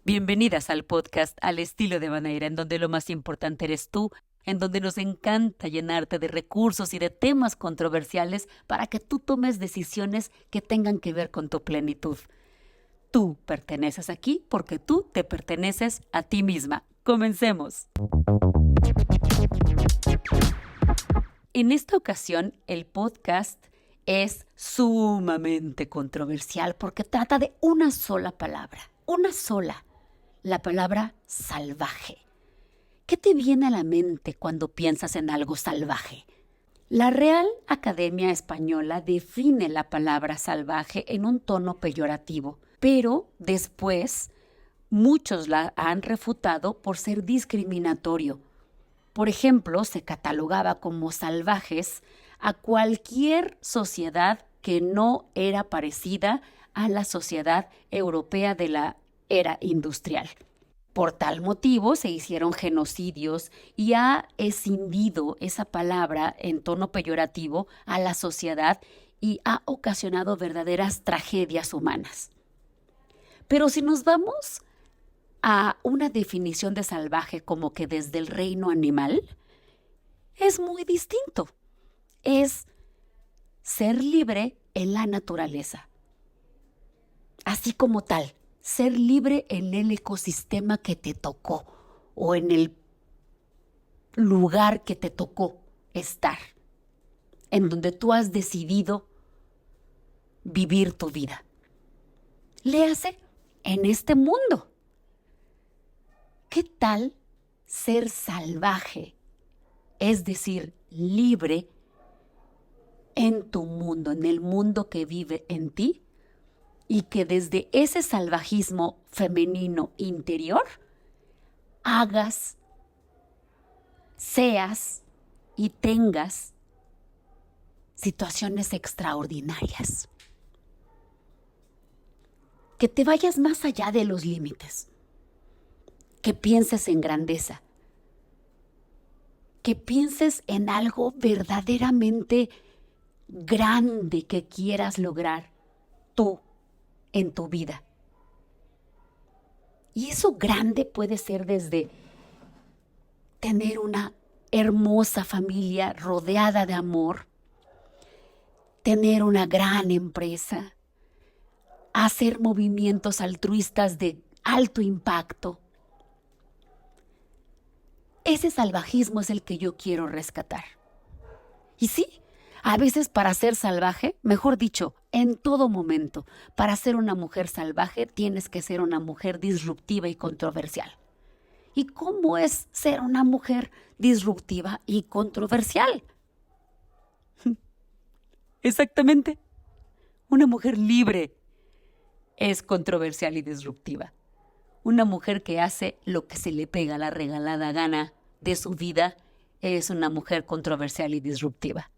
Bienvenidas al podcast Al estilo de Maneira, en donde lo más importante eres tú, en donde nos encanta llenarte de recursos y de temas controversiales para que tú tomes decisiones que tengan que ver con tu plenitud. Tú perteneces aquí porque tú te perteneces a ti misma. Comencemos. En esta ocasión, el podcast es sumamente controversial porque trata de una sola palabra, una sola. La palabra salvaje. ¿Qué te viene a la mente cuando piensas en algo salvaje? La Real Academia Española define la palabra salvaje en un tono peyorativo, pero después muchos la han refutado por ser discriminatorio. Por ejemplo, se catalogaba como salvajes a cualquier sociedad que no era parecida a la sociedad europea de la era industrial. Por tal motivo se hicieron genocidios y ha escindido esa palabra en tono peyorativo a la sociedad y ha ocasionado verdaderas tragedias humanas. Pero si nos vamos a una definición de salvaje como que desde el reino animal, es muy distinto. Es ser libre en la naturaleza, así como tal. Ser libre en el ecosistema que te tocó o en el lugar que te tocó estar, en donde tú has decidido vivir tu vida. Léase en este mundo. ¿Qué tal ser salvaje? Es decir, libre en tu mundo, en el mundo que vive en ti, y que desde ese salvajismo femenino interior hagas, seas y tengas situaciones extraordinarias. Que te vayas más allá de los límites, que pienses en grandeza, que pienses en algo verdaderamente grande que quieras lograr tú en tu vida. Y eso grande puede ser desde tener una hermosa familia rodeada de amor, tener una gran empresa, hacer movimientos altruistas de alto impacto. Ese salvajismo es el que yo quiero rescatar. Y sí, a veces para ser salvaje, mejor dicho, en todo momento, para ser una mujer salvaje tienes que ser una mujer disruptiva y controversial. ¿Y cómo es ser una mujer disruptiva y controversial? Exactamente. Una mujer libre es controversial y disruptiva. Una mujer que hace lo que se le pega la regalada gana de su vida es una mujer controversial y disruptiva.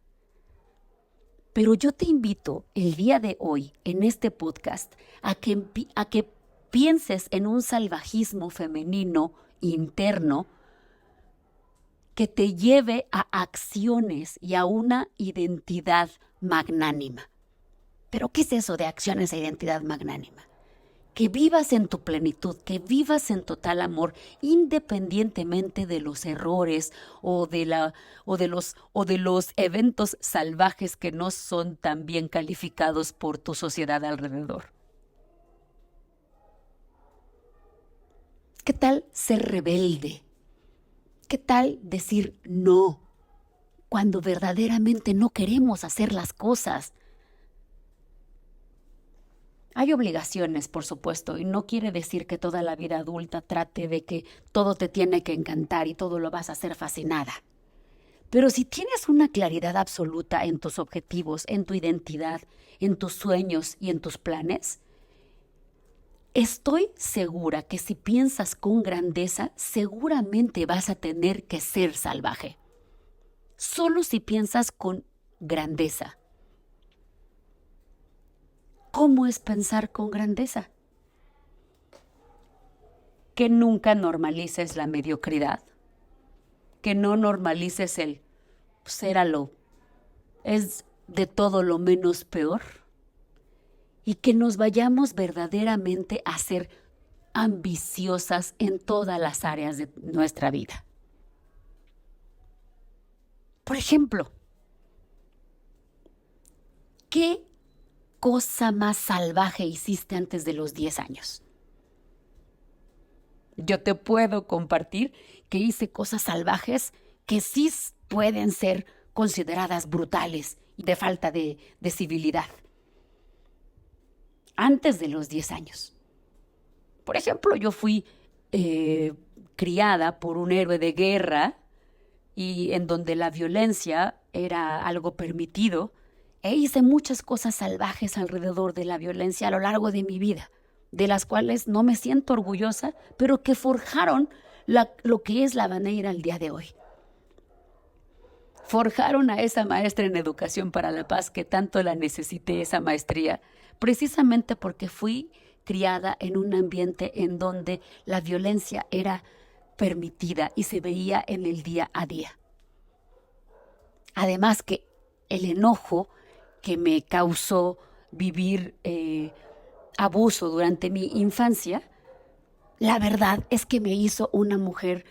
Pero yo te invito el día de hoy, en este podcast, a que pienses en un salvajismo femenino interno que te lleve a acciones y a una identidad magnánima. ¿Pero qué es eso de acciones e identidad magnánima? Que vivas en tu plenitud, que vivas en total amor, independientemente de los errores o de los eventos salvajes que no son tan bien calificados por tu sociedad alrededor. ¿Qué tal ser rebelde? ¿Qué tal decir no cuando verdaderamente no queremos hacer las cosas? Hay obligaciones, por supuesto, y no quiere decir que toda la vida adulta trate de que todo te tiene que encantar y todo lo vas a hacer fascinada. Pero si tienes una claridad absoluta en tus objetivos, en tu identidad, en tus sueños y en tus planes, estoy segura que si piensas con grandeza, seguramente vas a tener que ser salvaje. Solo si piensas con grandeza. ¿Cómo es pensar con grandeza? Que nunca normalices la mediocridad, que no normalices el ser es de todo lo menos peor, y que nos vayamos verdaderamente a ser ambiciosas en todas las áreas de nuestra vida. Por ejemplo, ¿qué cosa más salvaje hiciste antes de los 10 años? Yo te puedo compartir que hice cosas salvajes que sí pueden ser consideradas brutales y de falta de civilidad antes de los 10 años. Por ejemplo, yo fui criada por un héroe de guerra y en donde la violencia era algo permitido, e hice muchas cosas salvajes alrededor de la violencia a lo largo de mi vida, de las cuales no me siento orgullosa, pero que forjaron lo que es la Habaneira al día de hoy. Forjaron a esa maestra en Educación para la Paz que tanto la necesité, esa maestría, precisamente porque fui criada en un ambiente en donde la violencia era permitida y se veía en el día a día. Además que el enojo que me causó vivir abuso durante mi infancia, la verdad es que me hizo una mujer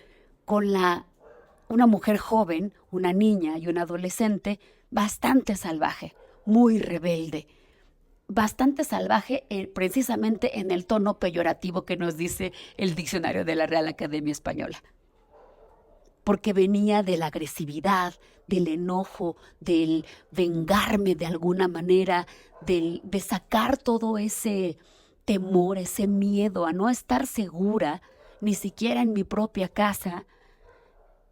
una mujer joven, una niña y una adolescente bastante salvaje, muy rebelde, bastante salvaje precisamente en el tono peyorativo que nos dice el diccionario de la Real Academia Española. Porque venía de la agresividad, del enojo, del vengarme de alguna manera, de sacar todo ese temor, ese miedo a no estar segura, ni siquiera en mi propia casa.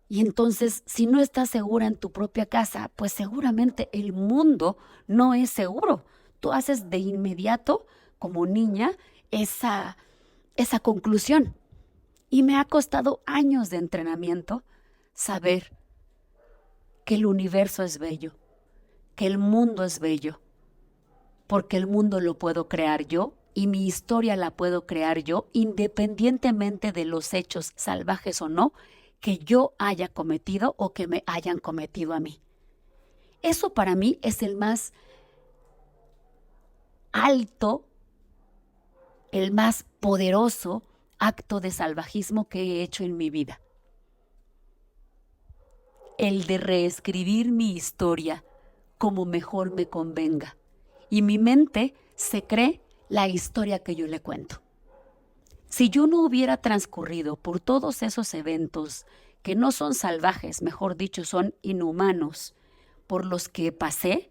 Y entonces, si no estás segura en tu propia casa, pues seguramente el mundo no es seguro. Tú haces de inmediato, como niña, esa conclusión. Y me ha costado años de entrenamiento saber que el universo es bello, que el mundo es bello, porque el mundo lo puedo crear yo y mi historia la puedo crear yo, independientemente de los hechos salvajes o no que yo haya cometido o que me hayan cometido a mí. Eso para mí es el más alto, el más poderoso acto de salvajismo que he hecho en mi vida. El de reescribir mi historia como mejor me convenga. Y mi mente se cree la historia que yo le cuento. Si yo no hubiera transcurrido por todos esos eventos que no son salvajes, mejor dicho, son inhumanos, por los que pasé,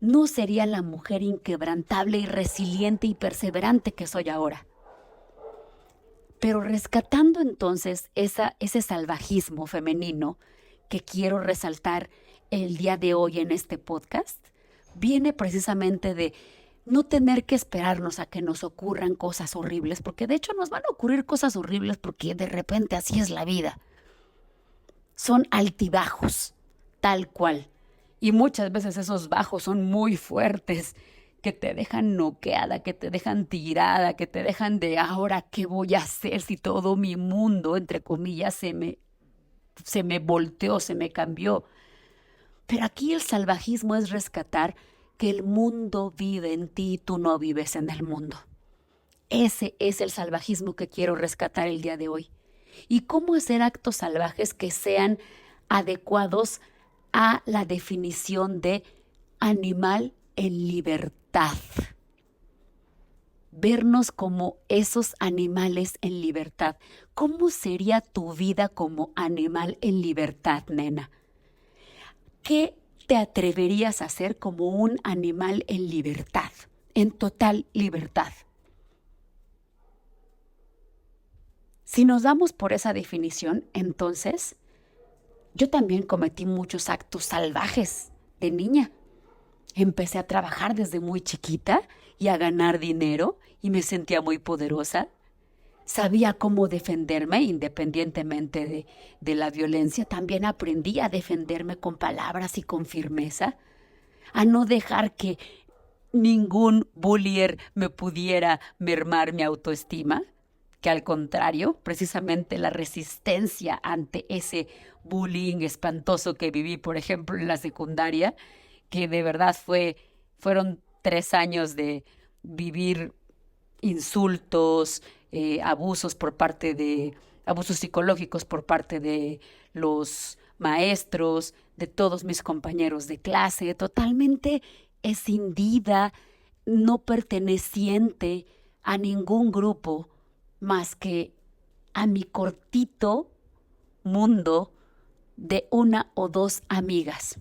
no sería la mujer inquebrantable y resiliente y perseverante que soy ahora. Pero rescatando entonces ese salvajismo femenino que quiero resaltar el día de hoy en este podcast, viene precisamente de no tener que esperarnos a que nos ocurran cosas horribles, porque de hecho nos van a ocurrir cosas horribles porque de repente así es la vida. Son altibajos, tal cual. Y muchas veces esos bajos son muy fuertes, que te dejan noqueada, que te dejan tirada, que te dejan de ahora, ¿qué voy a hacer si todo mi mundo, entre comillas, se me volteó, se me cambió? Pero aquí el salvajismo es rescatar que el mundo vive en ti y tú no vives en el mundo. Ese es el salvajismo que quiero rescatar el día de hoy. ¿Y cómo hacer actos salvajes que sean adecuados a la definición de animal en libertad? Vernos como esos animales en libertad. ¿Cómo sería tu vida como animal en libertad, nena? ¿Qué te atreverías a hacer como un animal en libertad, en total libertad? Si nos damos por esa definición, entonces, yo también cometí muchos actos salvajes de niña. Empecé a trabajar desde muy chiquita y a ganar dinero y me sentía muy poderosa. Sabía cómo defenderme independientemente de la violencia. También aprendí a defenderme con palabras y con firmeza, a no dejar que ningún bullier me pudiera mermar mi autoestima, que al contrario, precisamente la resistencia ante ese bullying espantoso que viví, por ejemplo, en la secundaria, que de verdad fueron 3 años de vivir insultos, abusos abusos psicológicos por parte de los maestros, de todos mis compañeros de clase, totalmente escindida, no perteneciente a ningún grupo más que a mi cortito mundo de una o dos amigas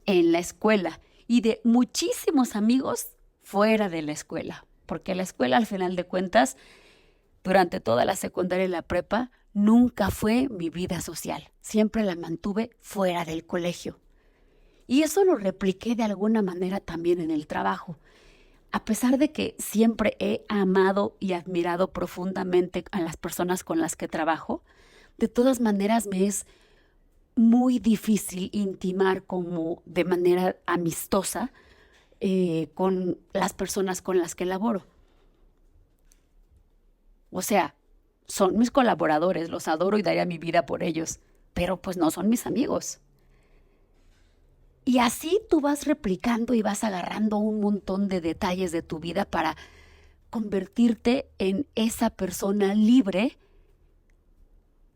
en la escuela y de muchísimos amigos fuera de la escuela, porque la escuela al final de cuentas, durante toda la secundaria y la prepa, nunca fue mi vida social, siempre la mantuve fuera del colegio. Y eso lo repliqué de alguna manera también en el trabajo. A pesar de que siempre he amado y admirado profundamente a las personas con las que trabajo, de todas maneras me es muy difícil intimar como de manera amistosa con las personas con las que laboro. O sea, son mis colaboradores, los adoro y daría mi vida por ellos, pero pues no son mis amigos. Y así tú vas replicando y vas agarrando un montón de detalles de tu vida para convertirte en esa persona libre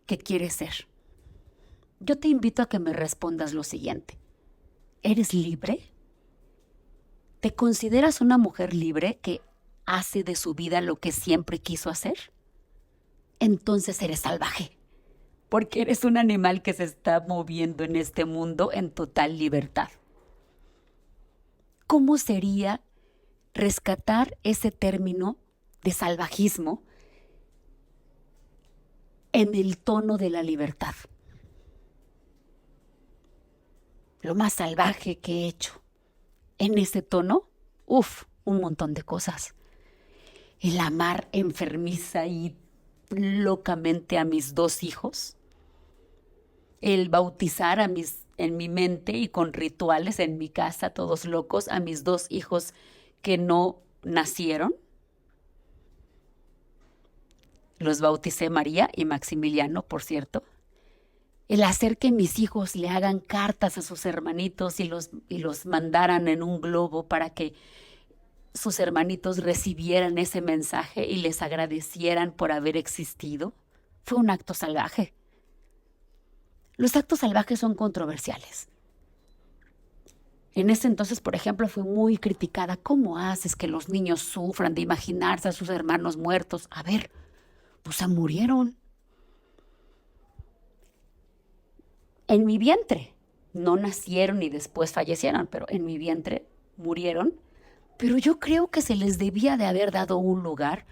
que quieres ser. Yo te invito a que me respondas lo siguiente. ¿Eres libre? ¿Te consideras una mujer libre que hace de su vida lo que siempre quiso hacer? Entonces eres salvaje, porque eres un animal que se está moviendo en este mundo en total libertad. ¿Cómo sería rescatar ese término de salvajismo en el tono de la libertad? Lo más salvaje que he hecho en ese tono, un montón de cosas. El amar enfermiza y locamente a mis dos hijos, el bautizar en mi mente y con rituales en mi casa, todos locos, a mis dos hijos que no nacieron. Los bauticé María y Maximiliano, por cierto. El hacer que mis hijos le hagan cartas a sus hermanitos y los mandaran en un globo para que sus hermanitos recibieran ese mensaje y les agradecieran por haber existido, fue un acto salvaje. Los actos salvajes son controversiales. En ese entonces, por ejemplo, fui muy criticada. ¿Cómo haces que los niños sufran de imaginarse a sus hermanos muertos? A ver, pues se murieron. En mi vientre. No nacieron y después fallecieron, pero en mi vientre murieron. Pero yo creo que se les debía de haber dado un lugar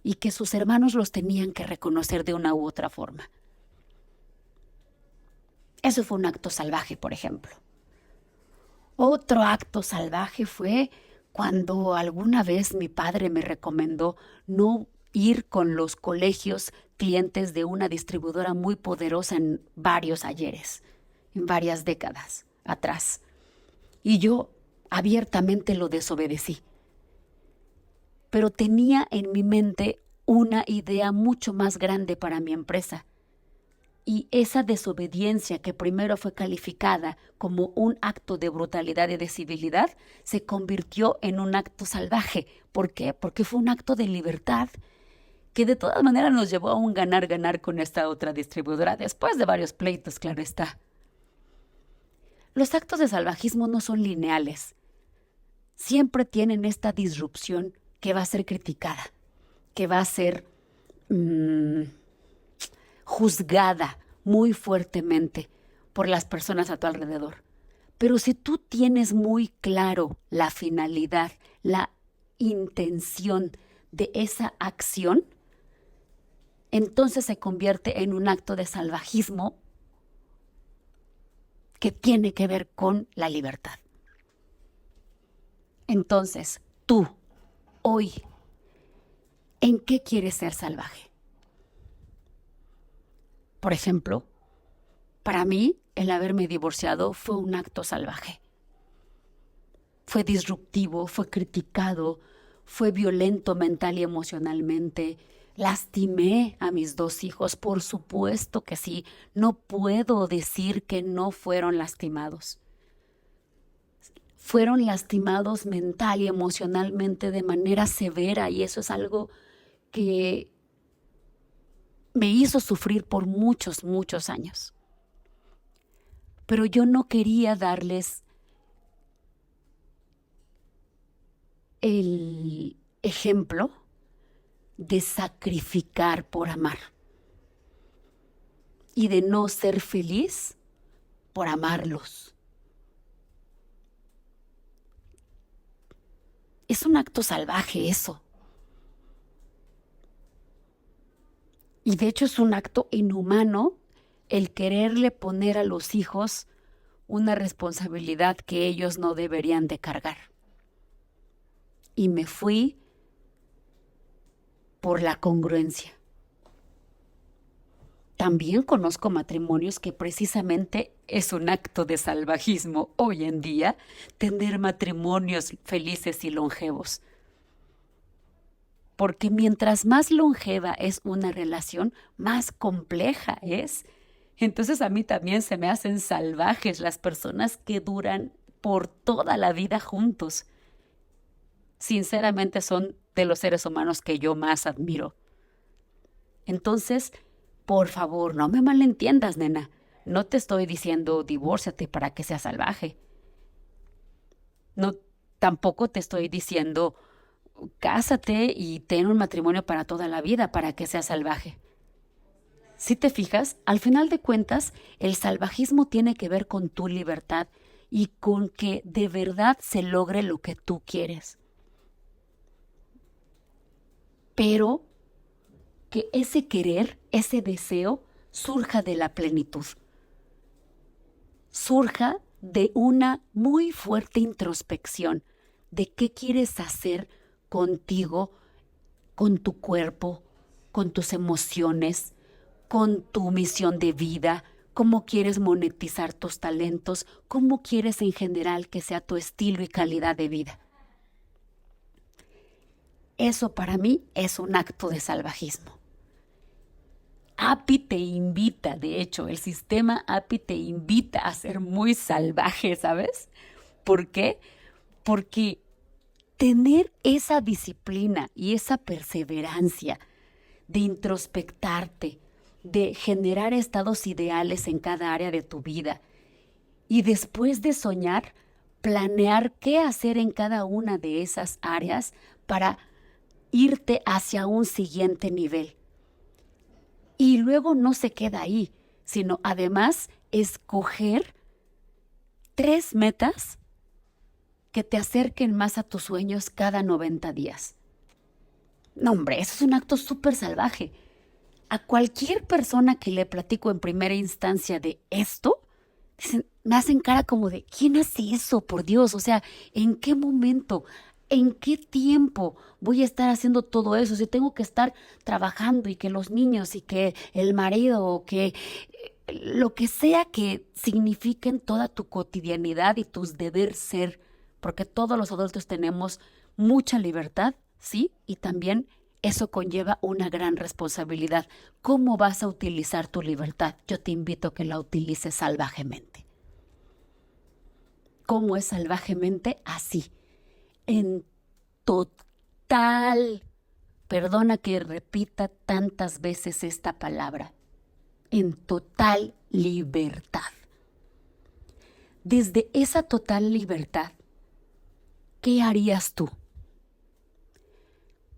y que sus hermanos los tenían que reconocer de una u otra forma. Eso fue un acto salvaje, por ejemplo. Otro acto salvaje fue cuando alguna vez mi padre me recomendó no ir con los colegios clientes de una distribuidora muy poderosa en varios ayeres, en varias décadas atrás. Y yo abiertamente lo desobedecí. Pero tenía en mi mente una idea mucho más grande para mi empresa. Y esa desobediencia que primero fue calificada como un acto de brutalidad y de civilidad, se convirtió en un acto salvaje. ¿Por qué? Porque fue un acto de libertad que de todas maneras nos llevó a un ganar-ganar con esta otra distribuidora, después de varios pleitos, claro está. Los actos de salvajismo no son lineales. Siempre tienen esta disrupción que va a ser criticada, que va a ser juzgada muy fuertemente por las personas a tu alrededor. Pero si tú tienes muy claro la finalidad, la intención de esa acción, entonces se convierte en un acto de salvajismo que tiene que ver con la libertad. Entonces, tú, hoy, ¿en qué quieres ser salvaje? Por ejemplo, para mí, el haberme divorciado fue un acto salvaje. Fue disruptivo, fue criticado, fue violento mental y emocionalmente. Lastimé a mis dos hijos, por supuesto que sí. No puedo decir que no fueron lastimados. Fueron lastimados mental y emocionalmente de manera severa, y eso es algo que me hizo sufrir por muchos, muchos años. Pero yo no quería darles el ejemplo de sacrificar por amar y de no ser feliz por amarlos. Es un acto salvaje eso. Y de hecho es un acto inhumano el quererle poner a los hijos una responsabilidad que ellos no deberían de cargar. Y me fui por la congruencia. También conozco matrimonios que precisamente es un acto de salvajismo hoy en día tener matrimonios felices y longevos. Porque mientras más longeva es una relación, más compleja es. Entonces a mí también se me hacen salvajes las personas que duran por toda la vida juntos. Sinceramente son de los seres humanos que yo más admiro. Entonces, por favor, no me malentiendas, nena. No te estoy diciendo divórciate para que seas salvaje. No, tampoco te estoy diciendo cásate y ten un matrimonio para toda la vida para que seas salvaje. Si te fijas, al final de cuentas, el salvajismo tiene que ver con tu libertad y con que de verdad se logre lo que tú quieres. Pero que ese querer, ese deseo, surja de la plenitud. Surja de una muy fuerte introspección de qué quieres hacer contigo, con tu cuerpo, con tus emociones, con tu misión de vida, cómo quieres monetizar tus talentos, cómo quieres en general que sea tu estilo y calidad de vida. Eso para mí es un acto de salvajismo. API te invita, de hecho, el sistema API te invita a ser muy salvaje, ¿sabes? ¿Por qué? Porque tener esa disciplina y esa perseverancia de introspectarte, de generar estados ideales en cada área de tu vida y después de soñar, planear qué hacer en cada una de esas áreas para irte hacia un siguiente nivel. Y luego no se queda ahí, sino además escoger 3 metas que te acerquen más a tus sueños cada 90 días. No, hombre, eso es un acto súper salvaje. A cualquier persona que le platico en primera instancia de esto, me hacen cara como de, ¿quién hace eso, por Dios? O sea, ¿en qué momento? ¿En qué tiempo voy a estar haciendo todo eso? Si tengo que estar trabajando y que los niños y que el marido o que lo que sea que signifiquen toda tu cotidianidad y tus deber ser, porque todos los adultos tenemos mucha libertad, ¿sí? Y también eso conlleva una gran responsabilidad. ¿Cómo vas a utilizar tu libertad? Yo te invito a que la utilices salvajemente. ¿Cómo es salvajemente? Así. En total, perdona que repita tantas veces esta palabra, en total libertad. Desde esa total libertad, ¿qué harías tú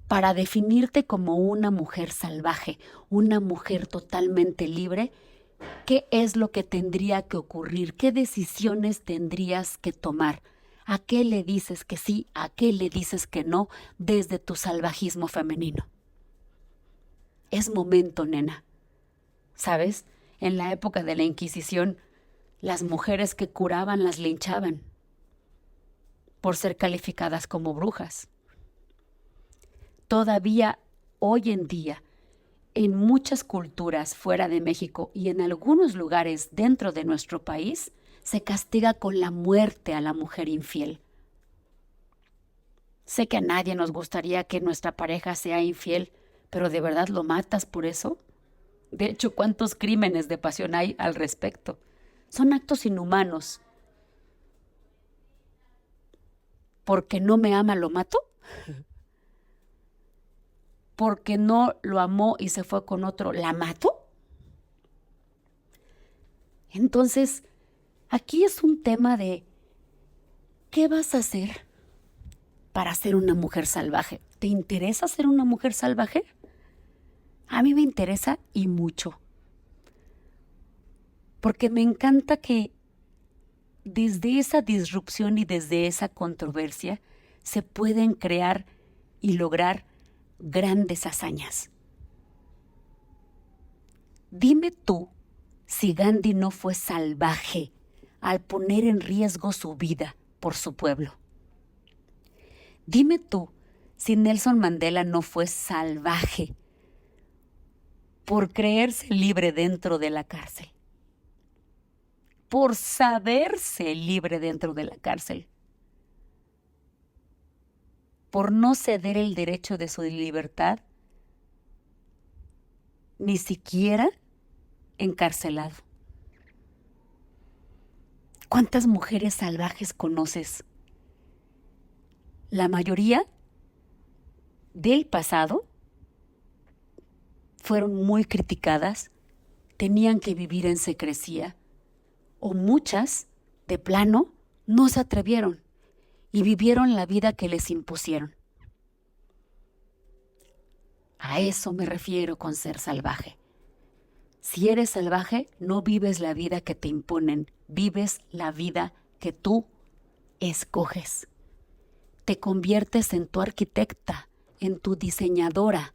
para definirte como una mujer salvaje, una mujer totalmente libre? ¿Qué es lo que tendría que ocurrir? ¿Qué decisiones tendrías que tomar? ¿A qué le dices que sí? ¿A qué le dices que no desde tu salvajismo femenino? Es momento, nena. ¿Sabes? En la época de la Inquisición, las mujeres que curaban las linchaban por ser calificadas como brujas. Todavía hoy en día, en muchas culturas fuera de México y en algunos lugares dentro de nuestro país, se castiga con la muerte a la mujer infiel. Sé que a nadie nos gustaría que nuestra pareja sea infiel, pero ¿de verdad lo matas por eso? De hecho, ¿cuántos crímenes de pasión hay al respecto? Son actos inhumanos. ¿Porque no me ama lo mato? porque no lo amó y se fue con otro, ¿la mato? Entonces, aquí es un tema de ¿qué vas a hacer para ser una mujer salvaje? ¿Te interesa ser una mujer salvaje? A mí me interesa y mucho. Porque me encanta que desde esa disrupción y desde esa controversia se pueden crear y lograr grandes hazañas. Dime tú si Gandhi no fue salvaje al poner en riesgo su vida por su pueblo. Dime tú si Nelson Mandela no fue salvaje por creerse libre dentro de la cárcel, por saberse libre dentro de la cárcel, por no ceder el derecho de su libertad, ni siquiera encarcelado. ¿Cuántas mujeres salvajes conoces? La mayoría del pasado fueron muy criticadas, tenían que vivir en secrecía, o muchas, de plano, no se atrevieron y vivieron la vida que les impusieron. A eso me refiero con ser salvaje. Si eres salvaje, no vives la vida que te imponen, vives la vida que tú escoges. Te conviertes en tu arquitecta, en tu diseñadora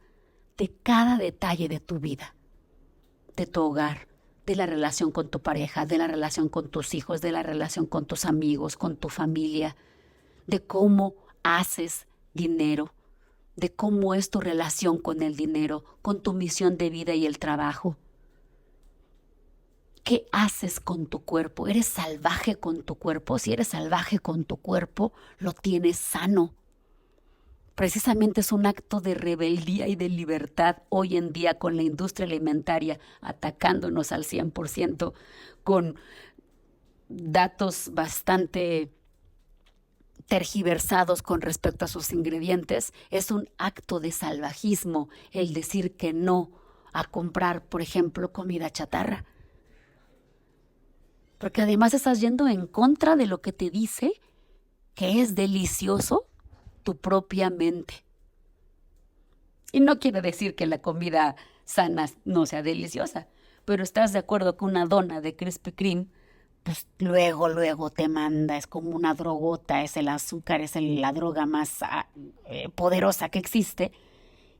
de cada detalle de tu vida, de tu hogar, de la relación con tu pareja, de la relación con tus hijos, de la relación con tus amigos, con tu familia, de cómo haces dinero, de cómo es tu relación con el dinero, con tu misión de vida y el trabajo. ¿Qué haces con tu cuerpo? ¿Eres salvaje con tu cuerpo? Si eres salvaje con tu cuerpo, lo tienes sano. Precisamente es un acto de rebeldía y de libertad hoy en día con la industria alimentaria atacándonos al 100%, con datos bastante tergiversados con respecto a sus ingredientes. Es un acto de salvajismo el decir que no a comprar, por ejemplo, comida chatarra. Porque además estás yendo en contra de lo que te dice que es delicioso tu propia mente. Y no quiere decir que la comida sana no sea deliciosa, pero estás de acuerdo que una dona de Krispy Kreme, pues luego te manda, es como una drogota, es el azúcar, es la droga más poderosa que existe.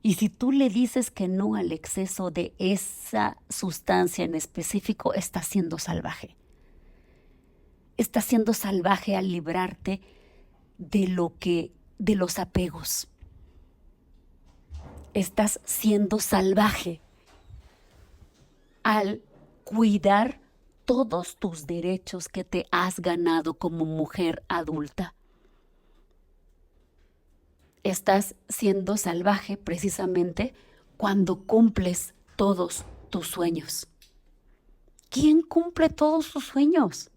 Y si tú le dices que no al exceso de esa sustancia en específico, estás siendo salvaje. Estás siendo salvaje al librarte de los apegos. Estás siendo salvaje al cuidar todos tus derechos que te has ganado como mujer adulta. Estás siendo salvaje precisamente cuando cumples todos tus sueños. ¿Quién cumple todos sus sueños?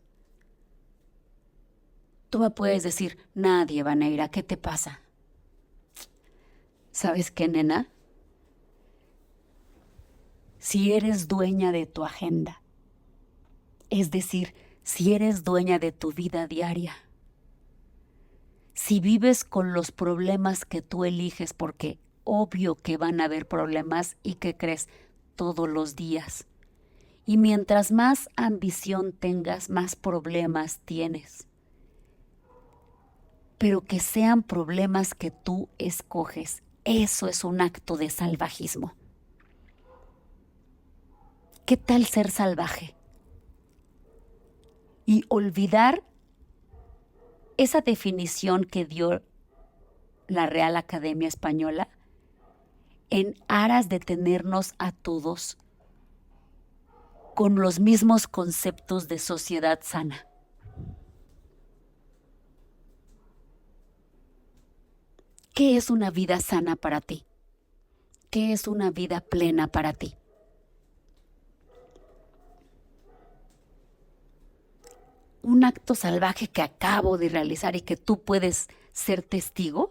Tú me puedes decir, nadie, Vaneira, ¿qué te pasa? ¿Sabes qué, nena? Si eres dueña de tu agenda, es decir, si eres dueña de tu vida diaria, si vives con los problemas que tú eliges, porque obvio que van a haber problemas y que crees todos los días, y mientras más ambición tengas, más problemas tienes, pero que sean problemas que tú escoges, eso es un acto de salvajismo. ¿Qué tal ser salvaje? Y olvidar esa definición que dio la Real Academia Española en aras de tenernos a todos con los mismos conceptos de sociedad sana. ¿Qué es una vida sana para ti? ¿Qué es una vida plena para ti? Un acto salvaje que acabo de realizar y que tú puedes ser testigo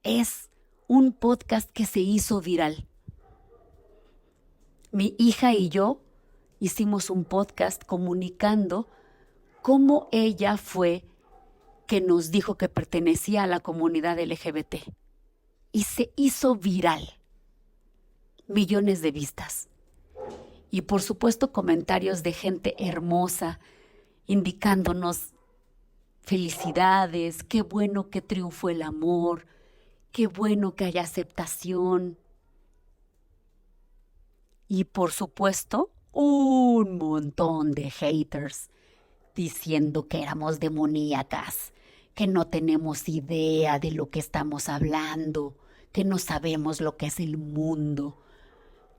es un podcast que se hizo viral. Mi hija y yo hicimos un podcast comunicando cómo ella fue que nos dijo que pertenecía a la comunidad LGBT. Y se hizo viral. Millones de vistas. Y por supuesto comentarios de gente hermosa, indicándonos felicidades, qué bueno que triunfó el amor, qué bueno que haya aceptación. Y por supuesto, un montón de haters diciendo que éramos demoníacas, que no tenemos idea de lo que estamos hablando, que no sabemos lo que es el mundo,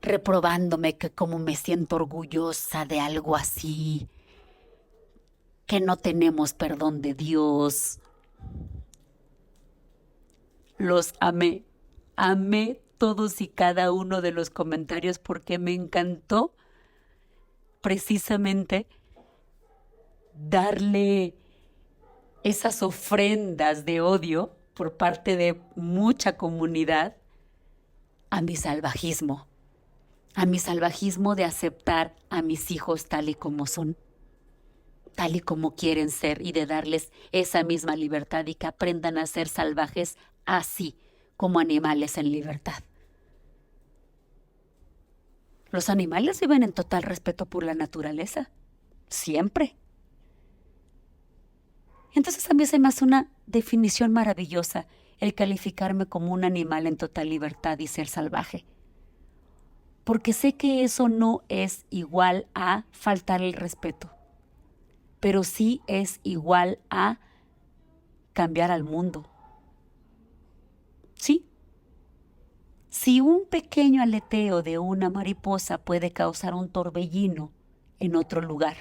reprobándome que cómo me siento orgullosa de algo así, que no tenemos perdón de Dios. Los amé todos y cada uno de los comentarios porque me encantó precisamente darle esas ofrendas de odio por parte de mucha comunidad a mi salvajismo de aceptar a mis hijos tal y como son, tal y como quieren ser, y de darles esa misma libertad y que aprendan a ser salvajes así como animales en libertad. Los animales viven en total respeto por la naturaleza, siempre. Entonces a mí se me hace una definición maravillosa el calificarme como un animal en total libertad y ser salvaje. Porque sé que eso no es igual a faltar el respeto, pero sí es igual a cambiar al mundo. Sí. Si un pequeño aleteo de una mariposa puede causar un torbellino en otro lugar,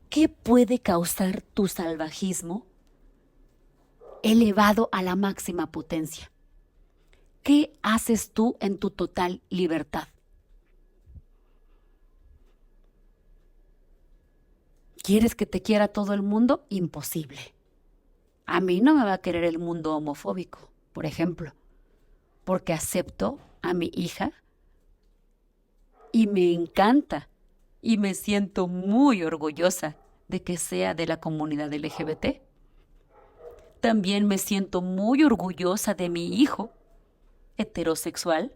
¿qué puede causar tu salvajismo elevado a la máxima potencia? ¿Qué haces tú en tu total libertad? ¿Quieres que te quiera todo el mundo? Imposible. A mí no me va a querer el mundo homofóbico, por ejemplo, porque acepto a mi hija y me encanta y me siento muy orgullosa de que sea de la comunidad LGBT. También me siento muy orgullosa de mi hijo heterosexual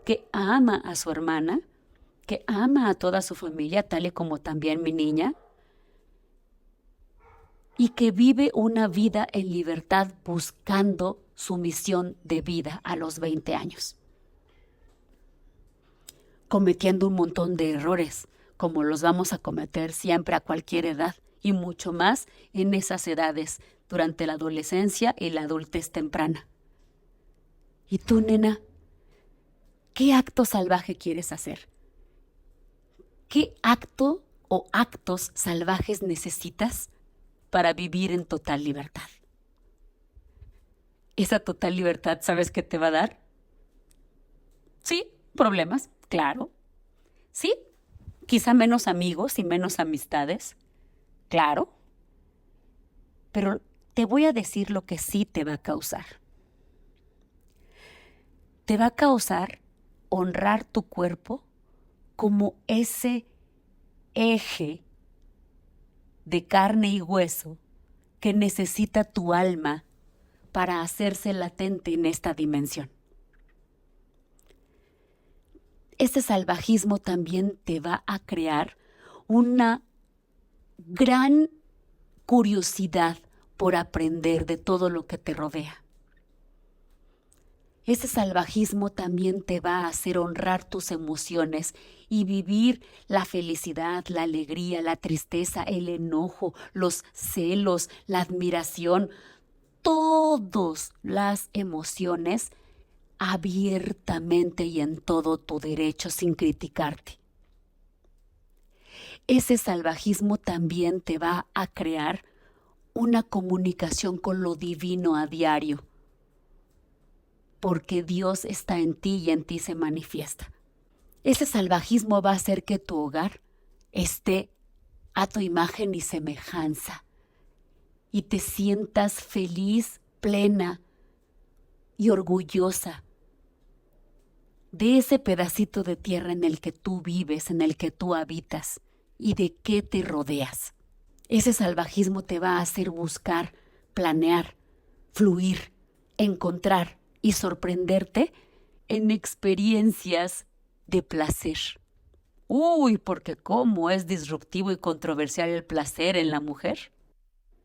que ama a su hermana, que ama a toda su familia, tal y como también mi niña, y que vive una vida en libertad buscando su misión de vida a los 20 años. Cometiendo un montón de errores, como los vamos a cometer siempre a cualquier edad, y mucho más en esas edades, durante la adolescencia y la adultez temprana. ¿Y tú, nena? ¿Qué acto salvaje quieres hacer? ¿Qué acto o actos salvajes necesitas para vivir en total libertad? Esa total libertad, ¿sabes qué te va a dar? Sí, problemas, claro. Sí, quizá menos amigos y menos amistades, claro. Pero te voy a decir lo que sí te va a causar. Te va a causar honrar tu cuerpo como ese eje de carne y hueso que necesita tu alma para hacerse latente en esta dimensión. Ese salvajismo también te va a crear una gran curiosidad por aprender de todo lo que te rodea. Ese salvajismo también te va a hacer honrar tus emociones y vivir la felicidad, la alegría, la tristeza, el enojo, los celos, la admiración, todas las emociones abiertamente y en todo tu derecho sin criticarte. Ese salvajismo también te va a crear una comunicación con lo divino a diario, porque Dios está en ti y en ti se manifiesta. Ese salvajismo va a hacer que tu hogar esté a tu imagen y semejanza y te sientas feliz, plena, y orgullosa de ese pedacito de tierra en el que tú vives, en el que tú habitas y de qué te rodeas. Ese salvajismo te va a hacer buscar, planear, fluir, encontrar y sorprenderte en experiencias de placer. Uy, porque cómo es disruptivo y controversial el placer en la mujer.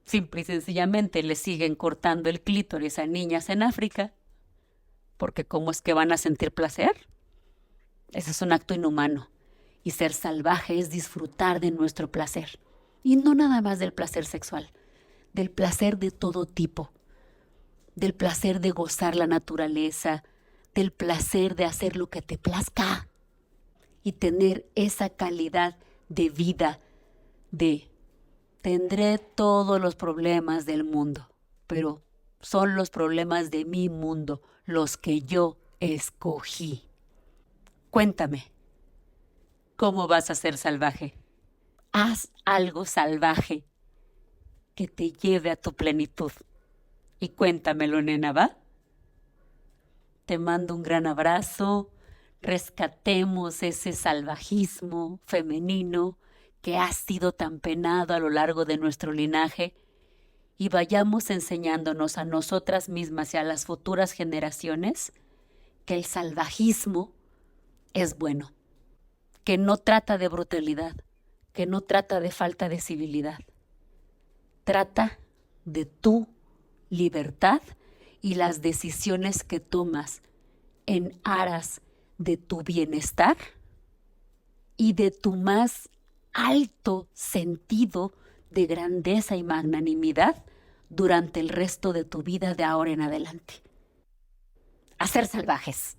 Simple y sencillamente le siguen cortando el clítoris a niñas en África. Porque ¿cómo es que van a sentir placer? Ese es un acto inhumano. Y ser salvaje es disfrutar de nuestro placer. Y no nada más del placer sexual, del placer de todo tipo. Del placer de gozar la naturaleza, del placer de hacer lo que te plazca. Y tener esa calidad de vida de tendré todos los problemas del mundo, pero son los problemas de mi mundo, los que yo escogí. Cuéntame, ¿cómo vas a ser salvaje? Haz algo salvaje que te lleve a tu plenitud. Y cuéntamelo, nena, ¿va? Te mando un gran abrazo. Rescatemos ese salvajismo femenino que ha sido tan penado a lo largo de nuestro linaje y vayamos enseñándonos a nosotras mismas y a las futuras generaciones que el salvajismo es bueno, que no trata de brutalidad, que no trata de falta de civilidad, trata de tu libertad y las decisiones que tomas en aras de tu bienestar y de tu más alto sentido de grandeza y magnanimidad durante el resto de tu vida de ahora en adelante. A ser salvajes.